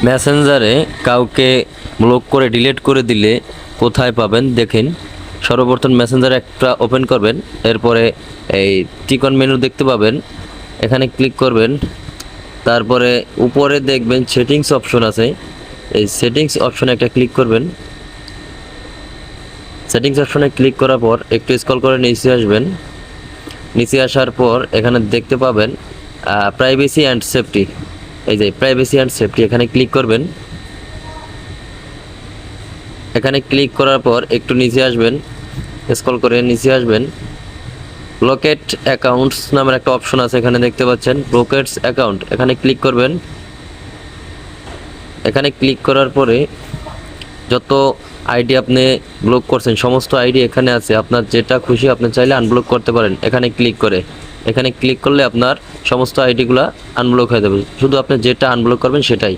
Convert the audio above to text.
মেসেঞ্জারে কাউকে ব্লক করে ডিলিট করে দিলে কোথায় পাবেন দেখেন। সর্বপ্রথম মেসেঞ্জার একটা ওপেন করবেন, এরপরে এই টিকন মেনু দেখতে পাবেন, এখানে ক্লিক করবেন। তারপরে উপরে দেখবেন সেটিংস অপশন আছে, এই সেটিংস অপশনে একটা ক্লিক করবেন। সেটিংস অপশনে ক্লিক করার পর একটু স্ক্রল করে নিচে আসবেন। নিচে আসার পর এখানে দেখতে পাবেন প্রাইভেসি অ্যান্ড সেফটি, এই যে প্রাইভেসি অ্যান্ড সেফটি এখানে ক্লিক করবেন। এখানে ক্লিক করার পর একটু নিচে আসবেন, স্ক্রল করে নিচে আসবেন। লোকেট অ্যাকাউন্টস নামের একটা অপশন আছে, এখানে দেখতে পাচ্ছেন লোকেটস অ্যাকাউন্ট, এখানে ক্লিক করবেন। এখানে ক্লিক করার পরে যত আইডি আপনি ব্লক করছেন সমস্ত আইডি এখানে আছে, আপনার যেটা খুশি আপনি চাইলে আনব্লক করতে পারেন। এখানে ক্লিক করে, এখানে ক্লিক করলে আপনার সমস্ত আইডিগুলো আনব্লক হয়ে যাবে, শুধু আপনি যেটা আনব্লক করবেন সেটাই।